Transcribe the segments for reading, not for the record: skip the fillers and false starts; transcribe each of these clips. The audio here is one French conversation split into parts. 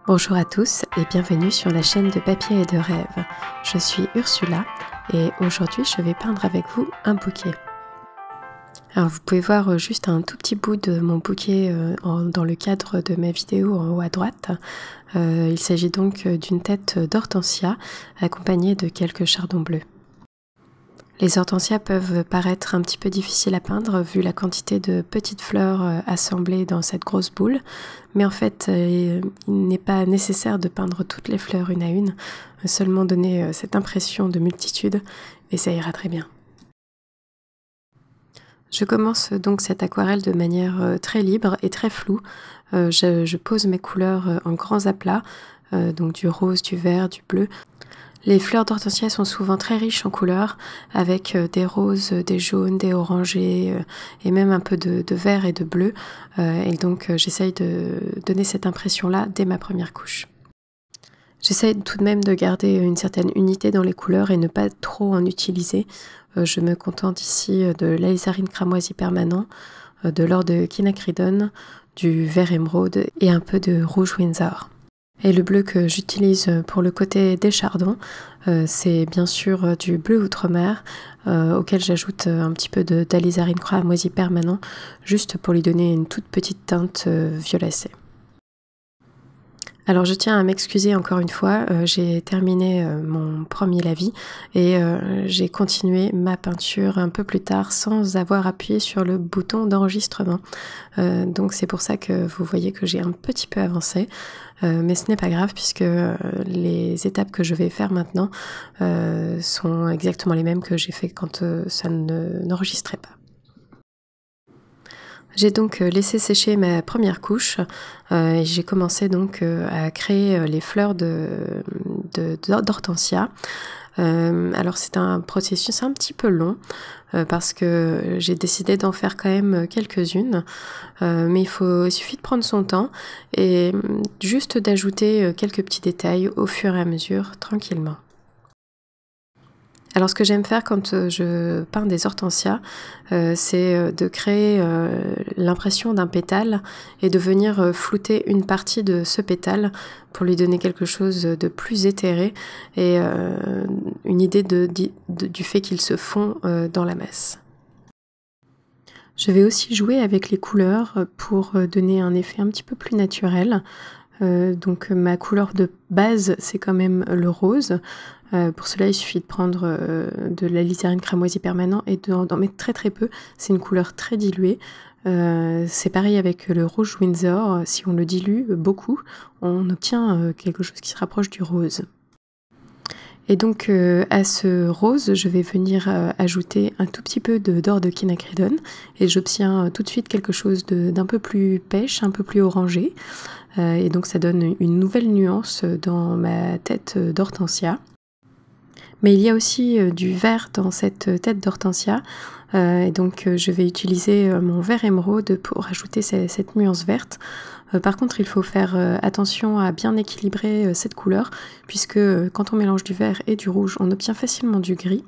Bonjour à tous et bienvenue sur la chaîne de papier et de rêve. Je suis Ursula et aujourd'hui je vais peindre avec vous un bouquet. Alors vous pouvez voir juste un tout petit bout de mon bouquet dans le cadre de ma vidéo en haut à droite. Il s'agit donc d'une tête d'hortensia accompagnée de quelques chardons bleus. Les hortensias peuvent paraître un petit peu difficiles à peindre vu la quantité de petites fleurs assemblées dans cette grosse boule, mais en fait il n'est pas nécessaire de peindre toutes les fleurs une à une, seulement donner cette impression de multitude et ça ira très bien. Je commence donc cette aquarelle de manière très libre et très floue. Je pose mes couleurs en grands aplats, donc du rose, du vert, du bleu. Les fleurs d'hortensia sont souvent très riches en couleurs, avec des roses, des jaunes, des orangés et même un peu de vert et de bleu. Et donc j'essaye de donner cette impression-là dès ma première couche. J'essaye tout de même de garder une certaine unité dans les couleurs et ne pas trop en utiliser. Je me contente ici de l'alizarine cramoisi permanent, de l'or de quinacridone, du vert émeraude et un peu de rouge Windsor. Et le bleu que j'utilise pour le côté des chardons, c'est bien sûr du bleu outre-mer, auquel j'ajoute un petit peu d'alizarine cramoisi permanent, juste pour lui donner une toute petite teinte violacée. Alors je tiens à m'excuser encore une fois, j'ai terminé mon premier lavis et j'ai continué ma peinture un peu plus tard sans avoir appuyé sur le bouton d'enregistrement. Donc c'est pour ça que vous voyez que j'ai un petit peu avancé, mais ce n'est pas grave puisque les étapes que je vais faire maintenant sont exactement les mêmes que j'ai fait quand ça n'enregistrait pas. J'ai donc laissé sécher ma première couche et j'ai commencé donc à créer les fleurs d'hortensia. Alors c'est un processus un petit peu long parce que j'ai décidé d'en faire quand même quelques-unes, mais il suffit de prendre son temps et juste d'ajouter quelques petits détails au fur et à mesure, tranquillement. Alors ce que j'aime faire quand je peins des hortensias, c'est de créer l'impression d'un pétale et de venir flouter une partie de ce pétale pour lui donner quelque chose de plus éthéré et une idée du fait qu'il se fond dans la masse. Je vais aussi jouer avec les couleurs pour donner un effet un petit peu plus naturel. Donc ma couleur de base c'est quand même le rose. Pour cela il suffit de prendre de l'alizarine cramoisi permanent et d'en mettre très très peu, c'est une couleur très diluée. C'est pareil avec le rouge Windsor, si on le dilue beaucoup on obtient quelque chose qui se rapproche du rose. Et donc à ce rose, je vais venir ajouter un tout petit peu d'or de quinacridone et j'obtiens tout de suite quelque chose d'un peu plus pêche, un peu plus orangé. Et donc ça donne une nouvelle nuance dans ma tête d'hortensia. Mais il y a aussi du vert dans cette tête d'hortensia. Et donc je vais utiliser mon vert émeraude pour ajouter cette nuance verte. Par contre, il faut faire attention à bien équilibrer cette couleur, puisque quand on mélange du vert et du rouge, on obtient facilement du gris.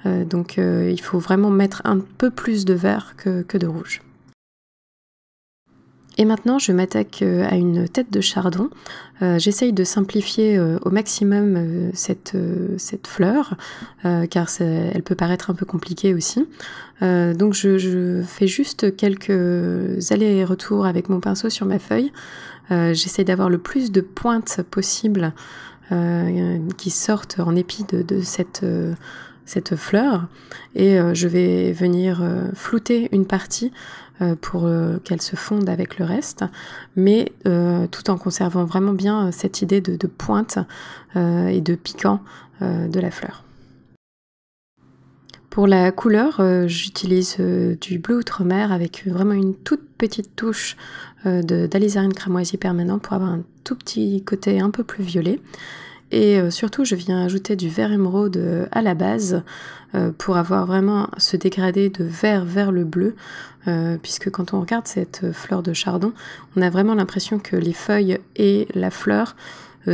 Donc il faut vraiment mettre un peu plus de vert que de rouge. Et maintenant, je m'attaque à une tête de chardon. J'essaye de simplifier au maximum cette fleur, car elle peut paraître un peu compliquée aussi. Donc je fais juste quelques allers-retours avec mon pinceau sur ma feuille. J'essaye d'avoir le plus de pointes possible qui sortent en épi de cette fleur. Et je vais venir flouter une partie pour qu'elle se fonde avec le reste, mais tout en conservant vraiment bien cette idée de pointe et de piquant de la fleur. Pour la couleur, j'utilise du bleu outre-mer avec vraiment une toute petite touche d'alizarine cramoisi permanent pour avoir un tout petit côté un peu plus violet. Et surtout, je viens ajouter du vert émeraude à la base pour avoir vraiment ce dégradé de vert vers le bleu, puisque quand on regarde cette fleur de chardon, on a vraiment l'impression que les feuilles et la fleur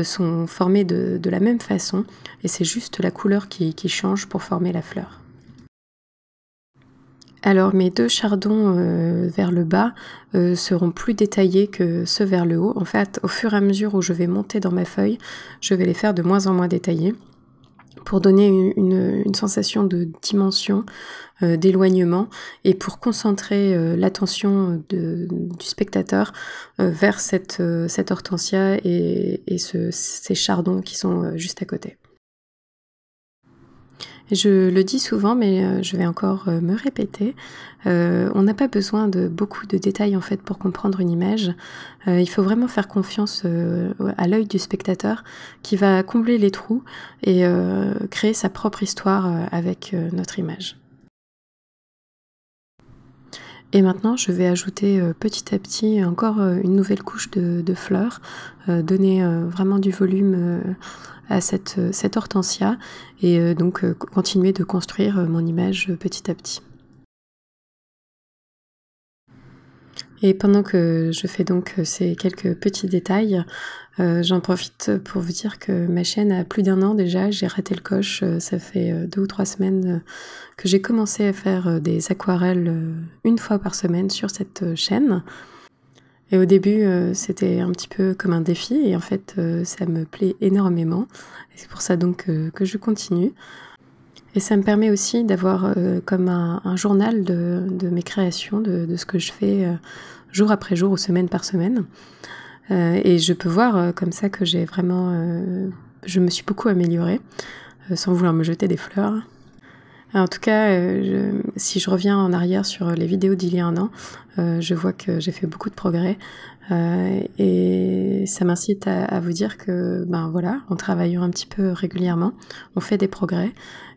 sont formées de la même façon, et c'est juste la couleur qui change pour former la fleur. Alors mes deux chardons vers le bas seront plus détaillés que ceux vers le haut. En fait, au fur et à mesure où je vais monter dans ma feuille, je vais les faire de moins en moins détaillés pour donner une sensation de dimension, d'éloignement, et pour concentrer l'attention du spectateur vers cette hortensia et ces chardons qui sont juste à côté. Je le dis souvent, mais je vais encore me répéter, on n'a pas besoin de beaucoup de détails en fait pour comprendre une image. Il faut vraiment faire confiance à l'œil du spectateur qui va combler les trous et créer sa propre histoire avec notre image. Et maintenant, je vais ajouter petit à petit encore une nouvelle couche de fleurs, donner vraiment du volume à cette hortensia et donc continuer de construire mon image petit à petit. Et pendant que je fais donc ces quelques petits détails, j'en profite pour vous dire que ma chaîne a plus d'1 an déjà, j'ai raté le coche, ça fait 2 ou 3 semaines que j'ai commencé à faire des aquarelles une fois par semaine sur cette chaîne. Et au début, c'était un petit peu comme un défi et en fait, ça me plaît énormément. Et c'est pour ça donc que je continue. Et ça me permet aussi d'avoir comme un journal de mes créations, de ce que je fais jour après jour ou semaine par semaine. Et je peux voir comme ça que j'ai vraiment... je me suis beaucoup améliorée, sans vouloir me jeter des fleurs. En tout cas, si je reviens en arrière sur les vidéos d'il y a 1 an, je vois que j'ai fait beaucoup de progrès et ça m'incite à vous dire que, ben voilà, en travaillant un petit peu régulièrement, on fait des progrès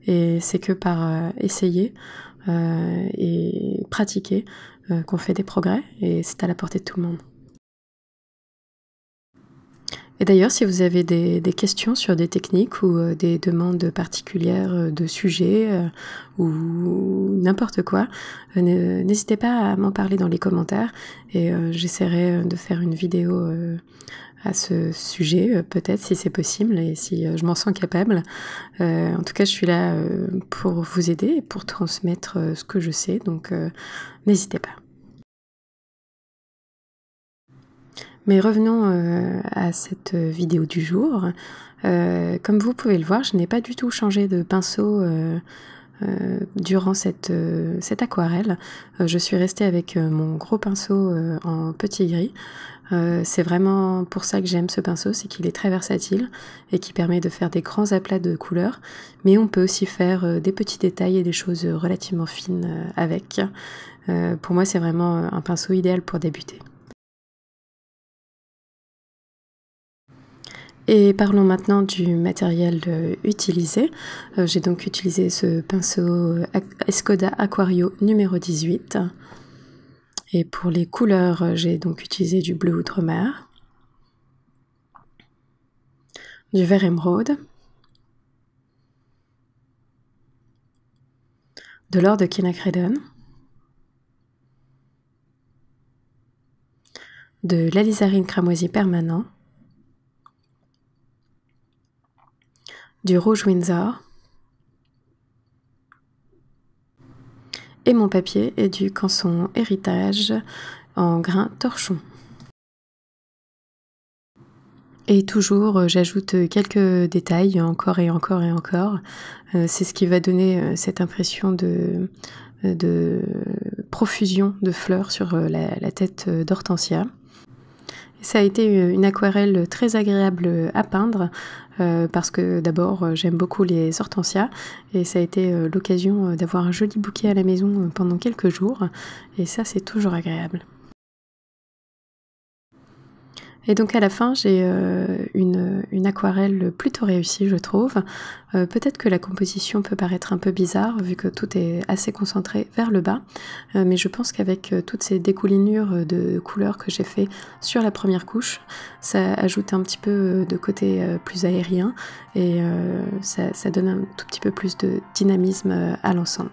et c'est que par essayer et pratiquer qu'on fait des progrès et c'est à la portée de tout le monde. Et d'ailleurs, si vous avez des questions sur des techniques ou des demandes particulières de sujets ou n'importe quoi, n'hésitez pas à m'en parler dans les commentaires et j'essaierai de faire une vidéo à ce sujet, peut-être si c'est possible et si je m'en sens capable. En tout cas, je suis là pour vous aider et pour transmettre ce que je sais, donc n'hésitez pas. Mais revenons à cette vidéo du jour. Comme vous pouvez le voir, je n'ai pas du tout changé de pinceau durant cette aquarelle. Je suis restée avec mon gros pinceau en petit gris. C'est vraiment pour ça que j'aime ce pinceau, c'est qu'il est très versatile et qui permet de faire des grands aplats de couleurs, mais on peut aussi faire des petits détails et des choses relativement fines avec. Pour moi, c'est vraiment un pinceau idéal pour débuter. Et parlons maintenant du matériel utilisé. J'ai donc utilisé ce pinceau Escoda Aquario numéro 18. Et pour les couleurs, j'ai donc utilisé du bleu outre-mer, du vert émeraude, de l'or de quinacridone, de l'alizarine cramoisi permanent, du rouge Windsor, et mon papier est du Canson Héritage en grain torchon. Et toujours, j'ajoute quelques détails, encore et encore et encore. C'est ce qui va donner cette impression de profusion de fleurs sur la tête d'Hortensia. Ça a été une aquarelle très agréable à peindre parce que d'abord j'aime beaucoup les hortensias et ça a été l'occasion d'avoir un joli bouquet à la maison pendant quelques jours et ça c'est toujours agréable. Et donc à la fin, j'ai une aquarelle plutôt réussie, je trouve. Peut-être que la composition peut paraître un peu bizarre, vu que tout est assez concentré vers le bas, mais je pense qu'avec toutes ces découlinures de couleurs que j'ai fait sur la première couche, ça ajoute un petit peu de côté plus aérien, et ça donne un tout petit peu plus de dynamisme à l'ensemble.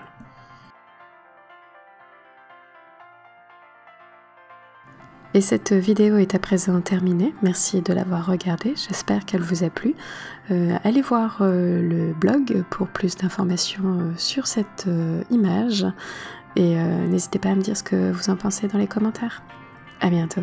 Et cette vidéo est à présent terminée, merci de l'avoir regardée, j'espère qu'elle vous a plu. Allez voir le blog pour plus d'informations sur cette image. Et n'hésitez pas à me dire ce que vous en pensez dans les commentaires. À bientôt.